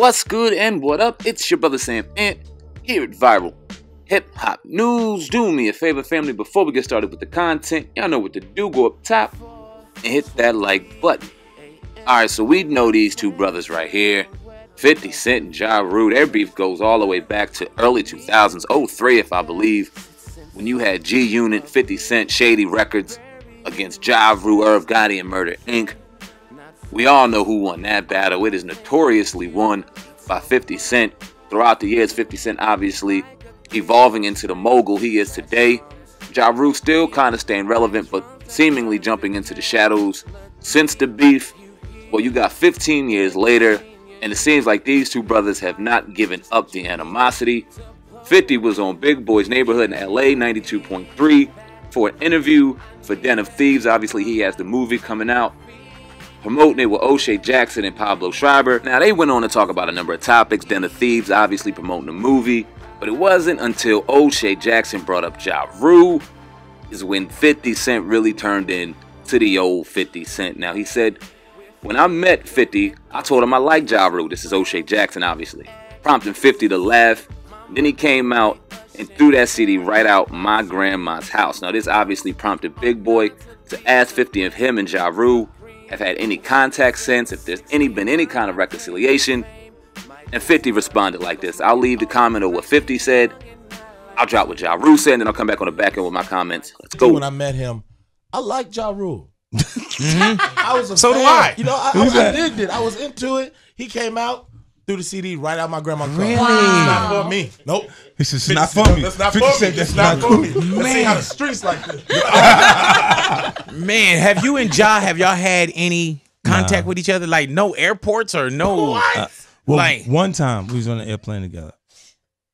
What's good and what up? It's your brother Sam Ant here at Viral Hip Hop News. Do me a favor, family, before we get started with the content, y'all know what to do. Go up top and hit that like button. Alright, so we know these two brothers right here, 50 Cent and Ja Rule. Their beef goes all the way back to early 2000s, 03 if I believe, when you had G-Unit, 50 Cent, Shady Records against Ja Rule, Irv Gotti, and Murder Inc. We all know who won that battle. It is notoriously won by 50 Cent. Throughout the years, 50 Cent obviously evolving into the mogul he is today. Ja Rule still kind of staying relevant, but seemingly jumping into the shadows since the beef. Well, you got 15 years later, and it seems like these two brothers have not given up the animosity. 50 was on Big Boy's Neighborhood in LA, 92.3, for an interview for Den of Thieves. Obviously, he has the movie coming out, promoting it with O'Shea Jackson and Pablo Schreiber. Now, they went on to talk about a number of topics. Den of Thieves, obviously promoting the movie. But it wasn't until O'Shea Jackson brought up Ja Rule is when 50 Cent really turned into the old 50 Cent. Now, he said, when I met 50, I told him I liked Ja Rule. This is O'Shea Jackson, obviously. Prompting 50 to laugh. Then he came out and threw that CD right out my grandma's house. Now, this obviously prompted Big Boy to ask 50 if him and Ja Rule have had any contact since, if there's been any kind of reconciliation. And 50 responded like this. I'll leave the comment of what 50 said. I'll drop what Ja Rule said, and then I'll come back on the back end with my comments. Let's go. When I met him, I liked Ja Rule. I was a so fan. do I. You know, I digged it. I was into it. He came out, threw the CD right out my grandma's car. Really? It's not for me. Nope. It's not for me. That's not for me. That's not for me. Let's see how the streets like this. Man, have you and Ja, have y'all had any contact with each other? Like no airports or no? Well, like one time we was on an airplane together.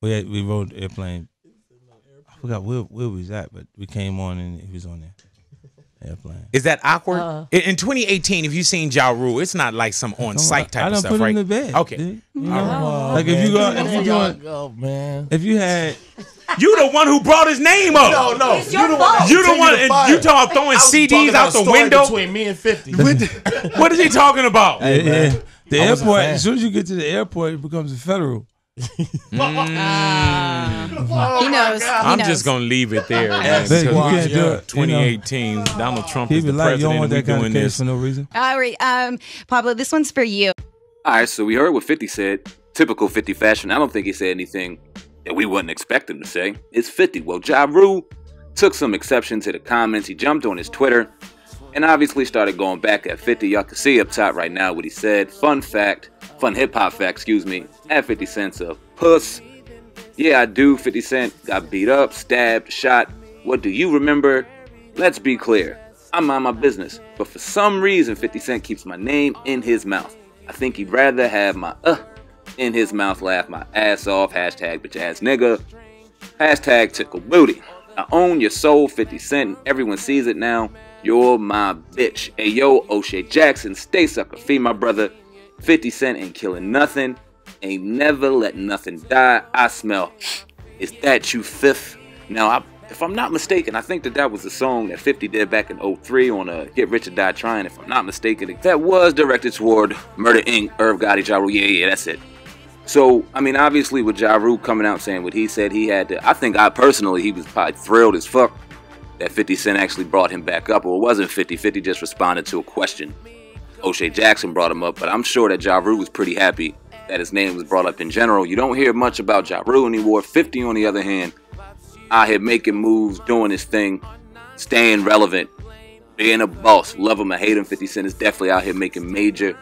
We rode the airplane. I forgot where we was at, but we came on and he was on there. Airplane. Is that awkward? In 2018, if you seen Ja Rule, it's not like some on-site type of stuff, put right? him to bed. Okay. You know? Like if you go, if you had, you the one who brought his name up. No, It's your fault. You the one. You talking about throwing CDs out the window between me and 50. What is he talking about? the airport. As soon as you get to the airport, it becomes a federal. He knows. I'm just gonna leave it there. Man, You can't do it. 2018, Donald Trump is the People like you don't president. want We that kind doing of case this. for no reason. All right, Pablo, this one's for you. Alright, so we heard what 50 said. Typical 50 fashion. I don't think he said anything that we wouldn't expect him to say. It's 50. Well, Ja Rule took some exception to the comments. He jumped on his Twitter and obviously started going back at 50. Y'all can see up top right now what he said. Fun hip-hop fact, excuse me. At 50 Cent's a puss. Yeah, I do. 50 Cent got beat up, stabbed, shot. What do you remember? Let's be clear. I mind my business. But for some reason, 50 Cent keeps my name in his mouth. I think he'd rather have my in his mouth, laugh my ass off. Hashtag bitch ass nigga. Hashtag tickle booty. I own your soul, 50 Cent. Everyone sees it now. You're my bitch. Hey, yo, O'Shea Jackson, stay sucker. Feed my brother. 50 Cent ain't killing nothing. Ain't never let nothing die. I smell. Is that you, Fifth? Now, if I'm not mistaken, I think that was the song that 50 did back in 03 on Get Rich or Die Trying. If I'm not mistaken, that was directed toward Murder Inc., Irv Gotti, Ja Rule. Yeah, that's it. So, I mean, obviously with Ja Rule coming out saying what he said, he had to, I think personally, he was probably thrilled as fuck that 50 Cent actually brought him back up. Or it wasn't 50. 50 just responded to a question. O'Shea Jackson brought him up, but I'm sure that Ja Rule was pretty happy that his name was brought up in general. You don't hear much about Ja Rule anymore. 50, on the other hand, out here making moves, doing his thing, staying relevant, being a boss. Love him or hate him, 50 Cent is definitely out here making major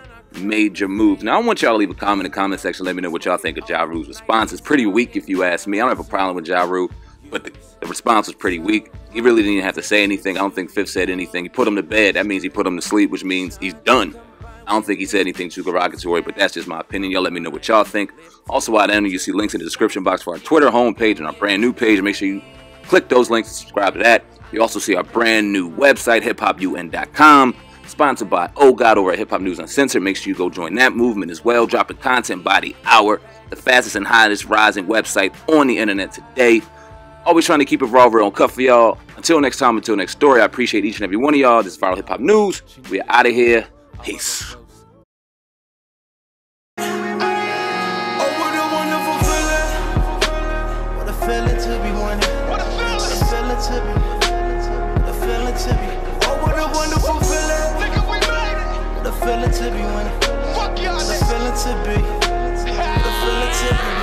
moves. Now, I want y'all to leave a comment in the comment section. Let me know what y'all think of Ja Rule's response. It's pretty weak if you ask me. I don't have a problem with Ja Rule, but the response was pretty weak. He really didn't even have to say anything. I don't think Fifth said anything. He put him to bed. That means he put him to sleep, which means he's done. I don't think he said anything too derogatory, but that's just my opinion. Y'all let me know what y'all think. Also, at the end, you see links in the description box for our Twitter homepage and our brand new page. Make sure you click those links and subscribe to that. You also see our brand new website, hiphopun.com, sponsored by Oh God over at Hip Hop News Uncensored. Make sure you go join that movement as well. Dropping content by the hour. The fastest and hottest rising website on the internet today. Always trying to keep it raw, real, and cut for y'all. Until next time, until next story, I appreciate each and every one of y'all. This is Viral Hip Hop News. We are out of here. Peace. feeling to be. Oh, what a wonderful feeling. Nigga, we made it. The feeling to be winning. Fuck y'all. The feeling to be. The feeling to be.